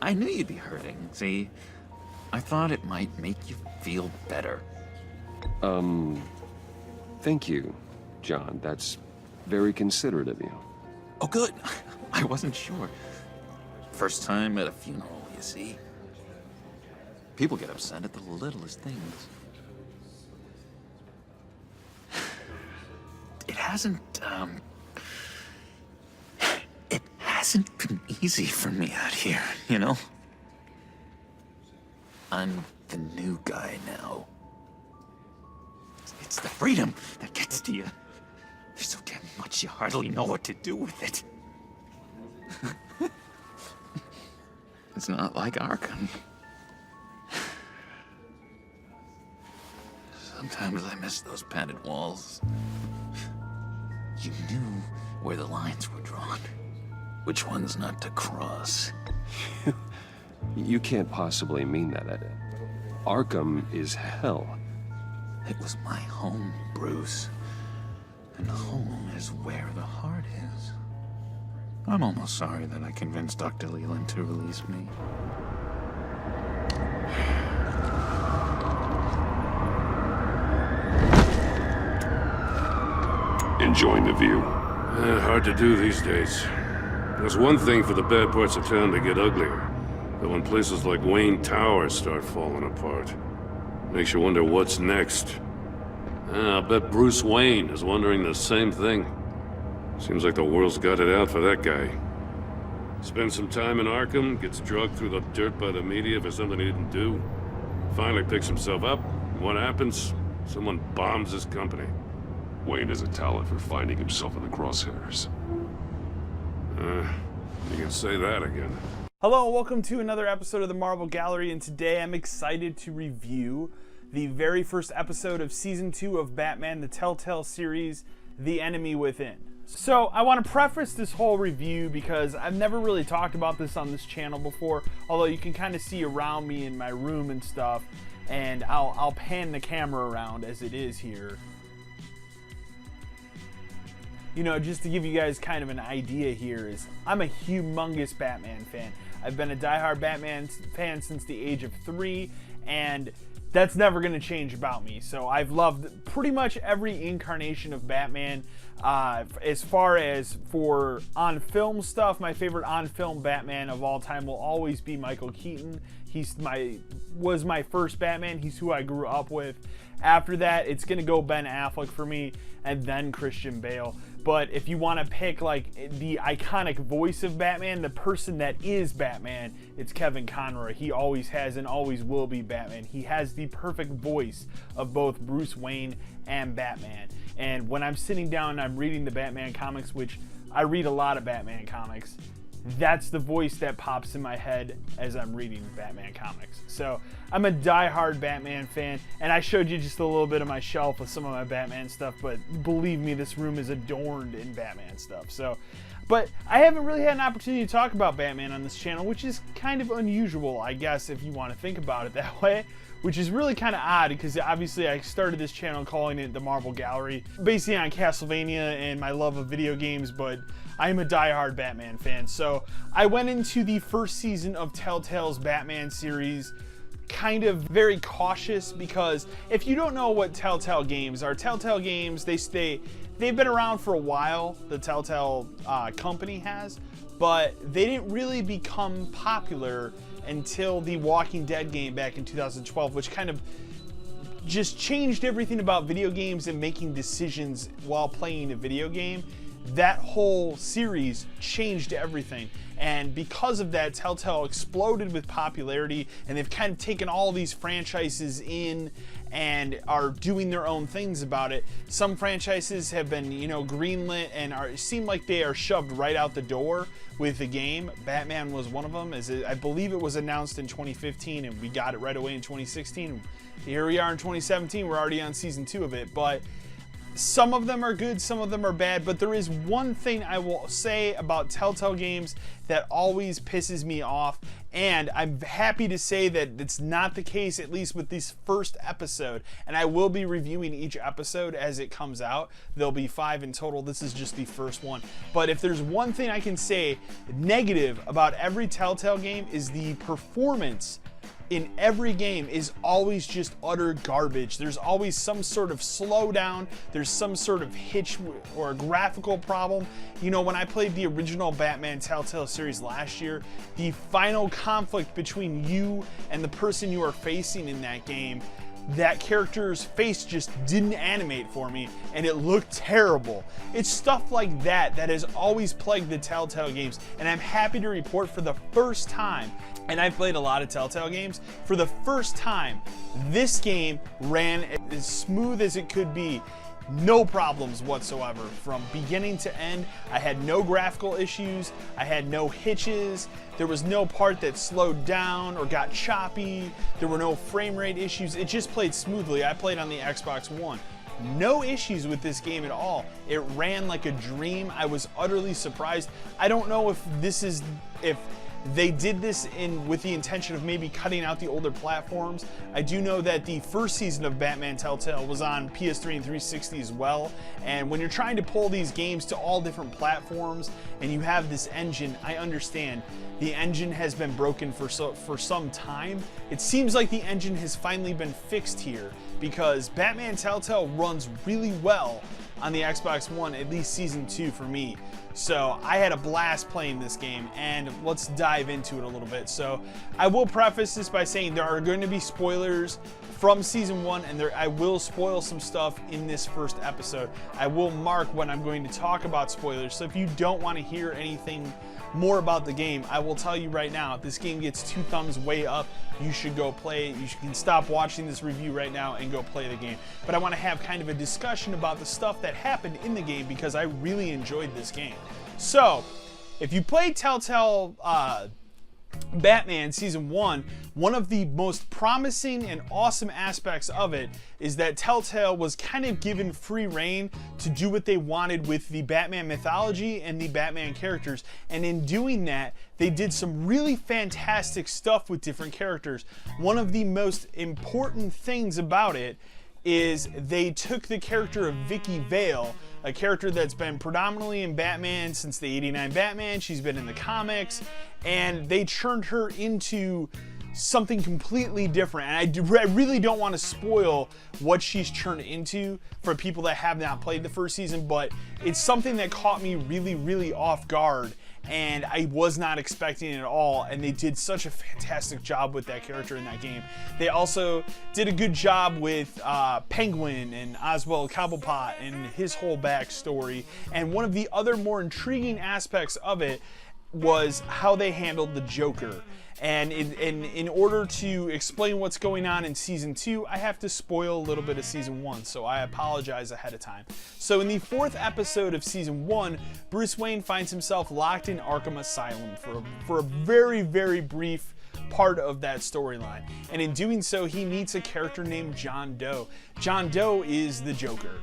I knew you'd be hurting. See, I thought it might make you feel better. Thank you, John. That's very considerate of you. Oh, good. I wasn't sure. First time at a funeral, you see. People get upset at the littlest things. It hasn't been easy for me out here, you know? I'm the new guy now. It's the freedom that gets to you. There's so damn much you hardly know what to do with it. It's not like Arkham. Sometimes I miss those padded walls. You knew where the lines were drawn. Which ones not to cross. You can't possibly mean that. Arkham is hell. It was my home, Bruce. And home is where the heart is. I'm almost sorry that I convinced Dr. Leland to release me. Enjoying the view. Hard to do these days. There's one thing for the bad parts of town to get uglier, but when places like Wayne Tower start falling apart, makes you wonder what's next. I bet Bruce Wayne is wondering the same thing. Seems like the world's got it out for that guy. Spends some time in Arkham, gets drugged through the dirt by the media for something he didn't do. Finally picks himself up, and what happens? Someone bombs his company. Wayne has a talent for finding himself in the crosshairs. You can say that again. Hello and welcome to another episode of the Marvel Gallery, and today I'm excited to review the very first episode of Season 2 of Batman, the Telltale series, The Enemy Within. So I want to preface this whole review because I've never really talked about this on this channel before, although you can kind of see around me in my room and stuff, and I'll pan the camera around as it is here. You know, just to give you guys kind of an idea here, is I'm a humongous Batman fan. I've been a diehard Batman fan since the age of 3, and that's never going to change about me. So I've loved pretty much every incarnation of Batman. As far as for on-film stuff, my favorite on-film Batman of all time will always be Michael Keaton. Was my first Batman. He's who I grew up with. After that, it's going to go Ben Affleck for me, and then Christian Bale. But if you want to pick like the iconic voice of Batman, the person that is Batman, it's Kevin Conroy. He always has and always will be Batman. He has the perfect voice of both Bruce Wayne and Batman. And when I'm sitting down and I'm reading the Batman comics, which I read a lot of Batman comics, that's the voice that pops in my head as I'm reading Batman comics. So I'm a diehard Batman fan, and I showed you just a little bit of my shelf with some of my Batman stuff, but believe me, this room is adorned in Batman stuff. But I haven't really had an opportunity to talk about Batman on this channel, which is kind of unusual, I guess, if you want to think about it that way. Which is really kind of odd because obviously I started this channel calling it the Marvel Gallery, basically on Castlevania and my love of video games, but I'm a diehard Batman fan. So I went into the first season of Telltale's Batman series kind of very cautious, because if you don't know what Telltale games are, Telltale games, they've been around for a while, the Telltale company has, but they didn't really become popular until the Walking Dead game back in 2012, which kind of just changed everything about video games and making decisions while playing a video game. That whole series changed everything, and because of that, Telltale exploded with popularity, and they've kind of taken all these franchises in and are doing their own things about it. Some franchises have been, greenlit and seem like they are shoved right out the door with the game. Batman was one of them, as I believe it was announced in 2015, and we got it right away in 2016. Here we are in 2017, we're already on season 2 of it, but some of them are good, some of them are bad, but there is one thing I will say about Telltale games that always pisses me off, And I'm happy to say that it's not the case, at least with this first episode. And I will be reviewing each episode as it comes out. There'll be 5 in total. This is just the first one. But if there's one thing I can say negative about every Telltale game, is the performance in every game is always just utter garbage. There's always some sort of slowdown, there's some sort of hitch or a graphical problem. You know, when I played the original Batman Telltale series last year, the final conflict between you and the person you are facing in that game, that character's face just didn't animate for me, and it looked terrible. It's stuff like that that has always plagued the Telltale games, and I'm happy to report for the first time, and I've played a lot of Telltale games, for the first time, this game ran as smooth as it could be. No problems whatsoever from beginning to end. I had no graphical issues. I had no hitches. There was no part that slowed down or got choppy. There were no frame rate issues. It just played smoothly. I played on the Xbox One. No issues with this game at all. It ran like a dream. I was utterly surprised. I don't know if they did this with the intention of maybe cutting out the older platforms. I do know that the first season of Batman Telltale was on PS3 and 360 as well. And when you're trying to pull these games to all different platforms and you have this engine, I understand. The engine has been broken for some time. It seems like the engine has finally been fixed here, because Batman Telltale runs really well on the Xbox One, at least Season 2 for me. So I had a blast playing this game, and let's dive into it a little bit. So I will preface this by saying there are going to be spoilers from Season 1, and I will spoil some stuff in this first episode. I will mark when I'm going to talk about spoilers, so if you don't want to hear anything more about the game, I will tell you right now, if this game gets 2 thumbs way up, you should go play it. You can stop watching this review right now and go play the game. But I want to have kind of a discussion about the stuff that happened in the game, because I really enjoyed this game. So, if you played Telltale Batman Season 1, one of the most promising and awesome aspects of it is that Telltale was kind of given free reign to do what they wanted with the Batman mythology and the Batman characters, and in doing that, they did some really fantastic stuff with different characters. One of the most important things about it is they took the character of Vicky Vale, a character that's been predominantly in Batman since the '89 Batman. She's been in the comics, and they turned her into something completely different. And I really don't want to spoil what she's turned into for people that have not played the first season, but it's something that caught me really, really off guard, and I was not expecting it at all, and they did such a fantastic job with that character in that game. They also did a good job with Penguin and Oswald Cobblepot and his whole backstory, and one of the other more intriguing aspects of it was how they handled the Joker. And in order to explain what's going on in Season 2, I have to spoil a little bit of Season 1, so I apologize ahead of time. So in the 4th episode of Season 1, Bruce Wayne finds himself locked in Arkham Asylum for a very, very brief part of that storyline. And in doing so, he meets a character named John Doe. John Doe is the Joker.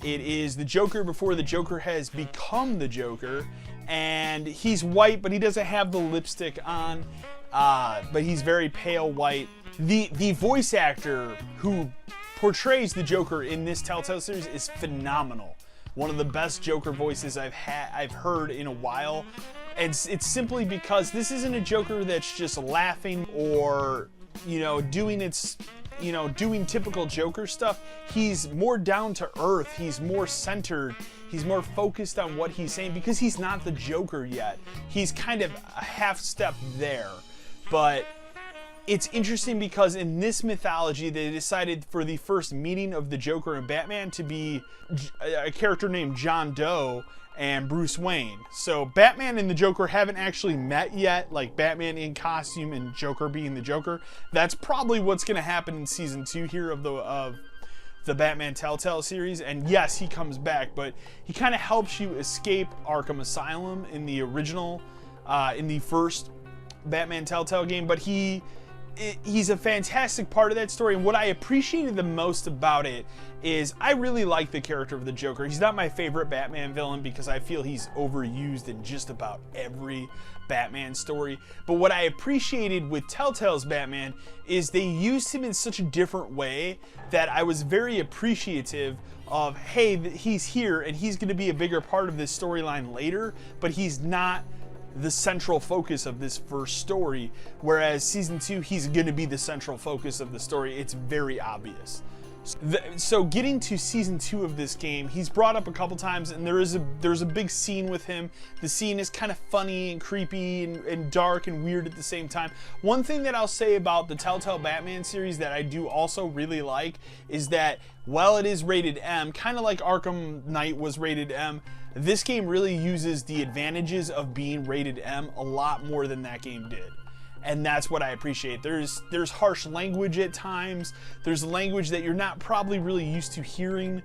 It is the Joker before the Joker has become the Joker, and he's white, but he doesn't have the lipstick on. But he's very pale white. The voice actor who portrays the Joker in this Telltale series is phenomenal. One of the best Joker voices I've heard in a while. And it's simply because this isn't a Joker that's just laughing or, doing typical Joker stuff. He's more down to earth. He's more centered. He's more focused on what he's saying, because he's not the Joker yet. He's kind of a half step there. But it's interesting because in this mythology, they decided for the first meeting of the Joker and Batman to be a character named John Doe and Bruce Wayne. So Batman and the Joker haven't actually met yet, like Batman in costume and Joker being the Joker. That's probably what's going to happen in Season 2 here of the Batman Telltale series. And yes, he comes back, but he kind of helps you escape Arkham Asylum in the original, in the first Batman Telltale game, but he he's a fantastic part of that story, and what I appreciated the most about it is I really like the character of the Joker. He's not my favorite Batman villain because I feel he's overused in just about every Batman story, but what I appreciated with Telltale's Batman is they used him in such a different way that I was very appreciative of, hey, he's here and he's going to be a bigger part of this storyline later, but he's not the central focus of this first story, whereas season 2 he's going to be the central focus of the story. It's very obvious. So getting to season 2 of this game, he's brought up a couple times, and there's a big scene with him. The scene is kind of funny and creepy and dark and weird at the same time. One thing that I'll say about the Telltale Batman series that I do also really like is that while it is rated M, kind of like Arkham Knight was rated M, this game really uses the advantages of being rated M a lot more than that game did. And that's what I appreciate. There's harsh language at times. There's language that you're not probably really used to hearing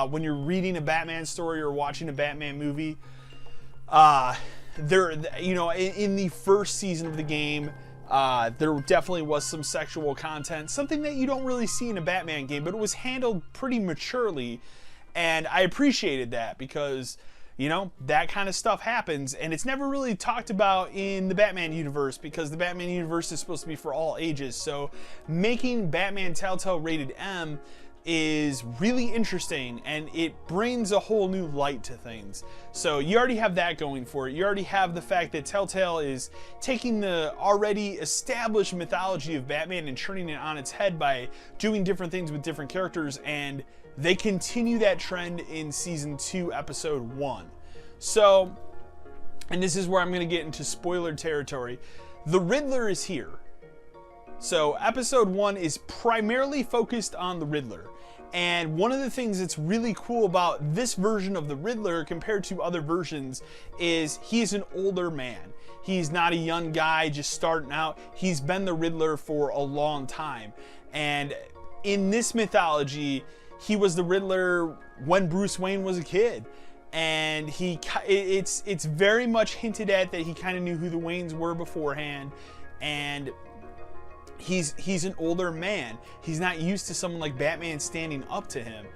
when you're reading a Batman story or watching a Batman movie. In the first season of the game, there definitely was some sexual content, something that you don't really see in a Batman game, but it was handled pretty maturely, and I appreciated that because, you know, that kind of stuff happens, and it's never really talked about in the Batman universe because the Batman universe is supposed to be for all ages. So making Batman Telltale rated M is really interesting, and it brings a whole new light to things. So you already have that going for it. You already have the fact that Telltale is taking the already established mythology of Batman and turning it on its head by doing different things with different characters, and they continue that trend in season 2, episode 1. So, and this is where I'm going to get into spoiler territory. The Riddler is here. So episode 1 is primarily focused on the Riddler. And one of the things that's really cool about this version of the Riddler compared to other versions is he's an older man. He's not a young guy just starting out. He's been the Riddler for a long time. And in this mythology, he was the Riddler when Bruce Wayne was a kid. And it's very much hinted at that he kind of knew who the Waynes were beforehand. And he's an older man. He's not used to someone like Batman standing up to him.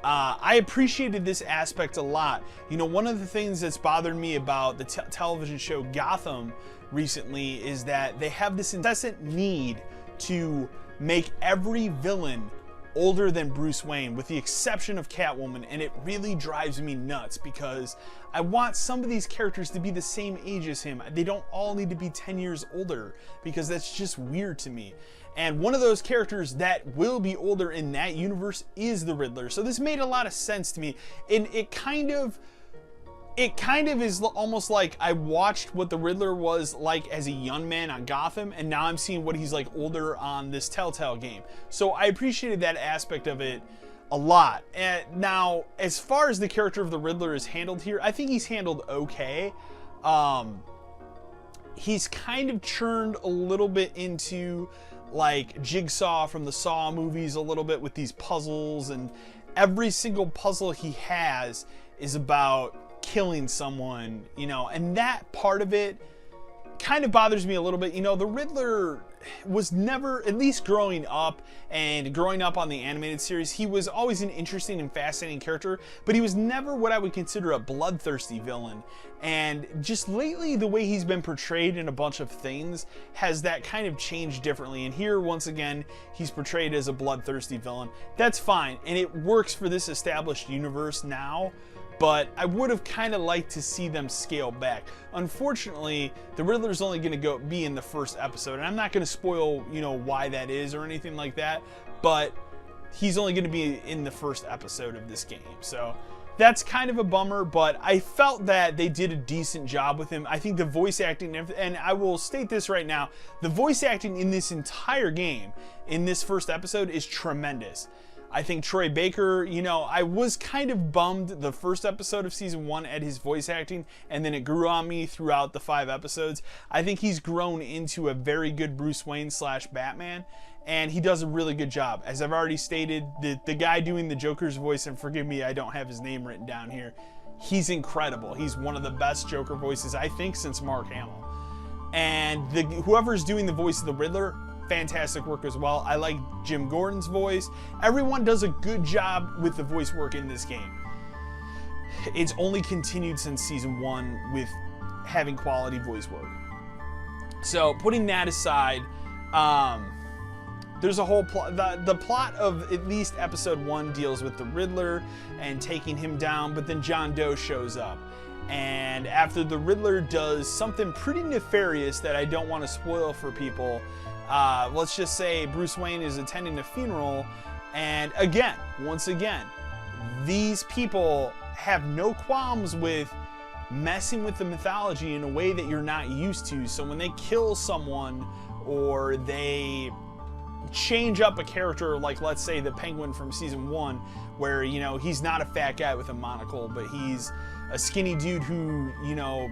I appreciated this aspect a lot. You know, one of the things that's bothered me about the television show Gotham recently is that they have this incessant need to make every villain older than Bruce Wayne, with the exception of Catwoman, and it really drives me nuts because I want some of these characters to be the same age as him. They don't all need to be 10 years older because that's just weird to me. And one of those characters that will be older in that universe is the Riddler. So this made a lot of sense to me, and it kind of is almost like I watched what the Riddler was like as a young man on Gotham, and now I'm seeing what he's like older on this Telltale game. So I appreciated that aspect of it a lot. And now, as far as the character of the Riddler is handled here, I think he's handled okay. He's kind of churned a little bit into like Jigsaw from the Saw movies a little bit with these puzzles, and every single puzzle he has is about killing someone, you know, and that part of it kind of bothers me a little bit. You know, the Riddler was never, at least growing up on the animated series, he was always an interesting and fascinating character, but he was never what I would consider a bloodthirsty villain. And just lately, the way he's been portrayed in a bunch of things has that kind of changed differently. And here, once again, he's portrayed as a bloodthirsty villain. That's fine, and it works for this established universe now, but I would have kind of liked to see them scale back. Unfortunately, the Riddler's only going to be in the first episode, and I'm not going to spoil, you know, why that is or anything like that, but he's only going to be in the first episode of this game. So that's kind of a bummer, but I felt that they did a decent job with him. I think the voice acting, and I will state this right now, the voice acting in this entire game, in this first episode, is tremendous. I think Troy Baker, you know, I was kind of bummed the first episode of season 1 at his voice acting, and then it grew on me throughout the 5 episodes. I think he's grown into a very good Bruce Wayne / Batman, and he does a really good job. As I've already stated, the guy doing the Joker's voice, and forgive me, I don't have his name written down here, he's incredible. He's one of the best Joker voices, I think, since Mark Hamill. And whoever's doing the voice of the Riddler, fantastic work as well. I like Jim Gordon's voice. Everyone does a good job with the voice work in this game. It's only continued since season 1 with having quality voice work. So putting that aside, there's a whole plot. The plot of at least episode 1 deals with the Riddler and taking him down, but then John Doe shows up. And after the Riddler does something pretty nefarious that I don't want to spoil for people, let's just say Bruce Wayne is attending a funeral, and again, once again, these people have no qualms with messing with the mythology in a way that you're not used to. So when they kill someone or they change up a character, like let's say the Penguin from season 1, where, you know, he's not a fat guy with a monocle, but he's a skinny dude who, you know,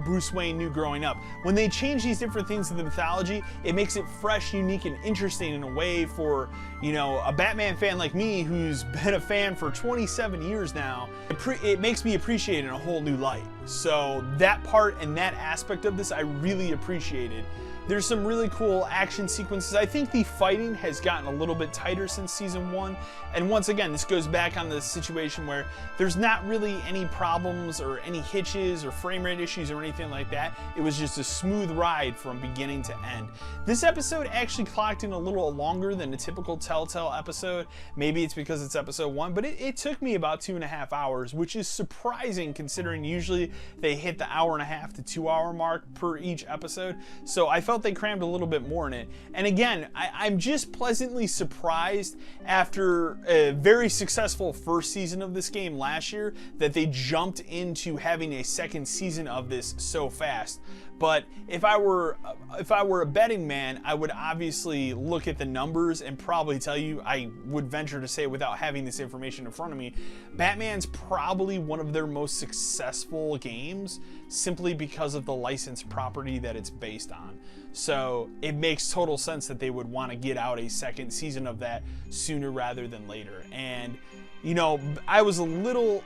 Bruce Wayne knew growing up. When they change these different things in the mythology, it makes it fresh, unique, and interesting in a way for, you know, a Batman fan like me who's been a fan for 27 years now. It makes me appreciate it in a whole new light. So that part and that aspect of this I really appreciated. There's some really cool action sequences. I think the fighting has gotten a little bit tighter since season 1. And once again, this goes back on the situation where there's not really any problems or any hitches or frame rate issues or anything like that. It was just a smooth ride from beginning to end. This episode actually clocked in a little longer than a typical Telltale episode. Maybe it's because it's episode 1, but it took me about 2.5 hours, which is surprising considering usually they hit the 1.5 to 2 hour mark per each episode. So I felt they crammed a little bit more in it. And again, I'm just pleasantly surprised after a very successful first season of this game last year that they jumped into having a second season of this so fast. But if I were a betting man, I would obviously look at the numbers and probably tell you, I would venture to say without having this information in front of me, Batman's probably one of their most successful games simply because of the licensed property that it's based on. So it makes total sense that they would want to get out a second season of that sooner rather than later. And you know, I was a little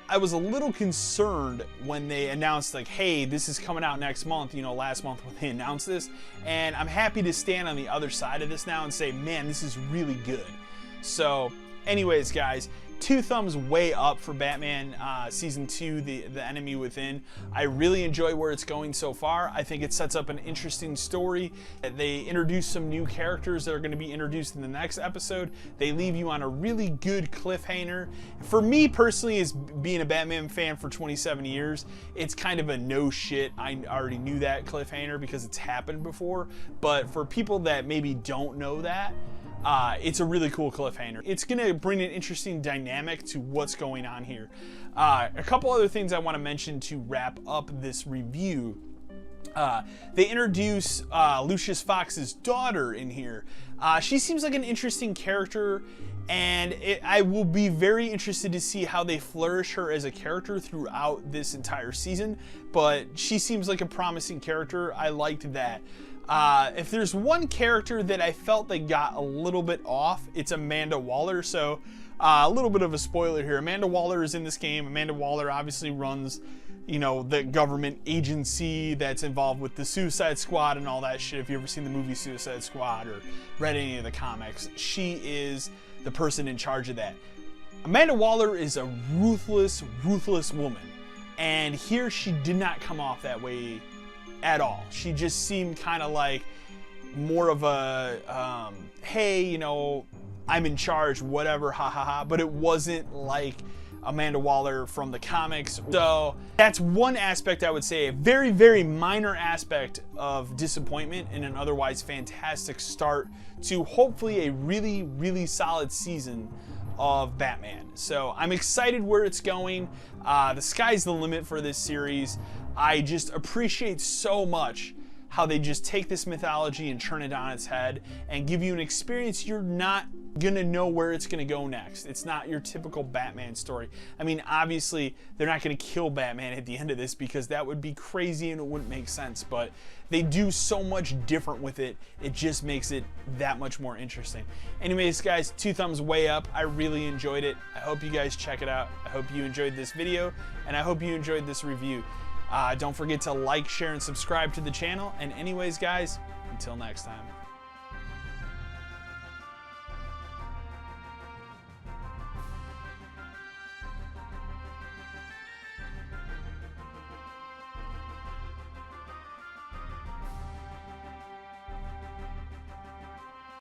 concerned when they announced, like, hey, this is coming out next month, you know, last month when they announced this. And I'm happy to stand on the other side of this now and say, man, this is really good. So anyways, guys, 2 thumbs way up for Batman Season 2, The Enemy Within. I really enjoy where it's going so far. I think it sets up an interesting story. They introduce some new characters that are going to be introduced in the next episode. They leave you on a really good cliffhanger. For me personally, as being a Batman fan for 27 years, it's kind of a no shit. I already knew that cliffhanger because it's happened before. But for people that maybe don't know that, it's a really cool cliffhanger. It's going to bring an interesting dynamic to what's going on here. A couple other things I want to mention to wrap up this review. They introduce Lucius Fox's daughter in here. She seems like an interesting character, and I will be very interested to see how they flourish her as a character throughout this entire season, but she seems like a promising character. I liked that. If there's one character that I felt they got a little bit off, it's Amanda Waller. So a little bit of a spoiler here. Amanda Waller is in this game. Amanda Waller obviously runs, you know, the government agency that's involved with the Suicide Squad and all that shit. If you've ever seen the movie Suicide Squad or read any of the comics, she is the person in charge of that. Amanda Waller is a ruthless woman. And here she did not come off that way at all. She just seemed kind of like more of a, hey, you know, I'm in charge, whatever, ha ha ha. But it wasn't like Amanda Waller from the comics. So that's one aspect I would say, a very, very minor aspect of disappointment in an otherwise fantastic start to hopefully a really, really solid season of Batman. So I'm excited where it's going. The sky's the limit for this series. I just appreciate so much how they just take this mythology and turn it on its head and give you an experience you're not gonna know where it's gonna go next. It's not your typical Batman story. I mean, obviously, they're not gonna kill Batman at the end of this because that would be crazy and it wouldn't make sense, but they do so much different with it, it just makes it that much more interesting. Anyways, guys, 2 thumbs way up. I really enjoyed it. I hope you guys check it out. I hope you enjoyed this video, and I hope you enjoyed this review. Don't forget to like, share, and subscribe to the channel. And anyways, guys, until next time.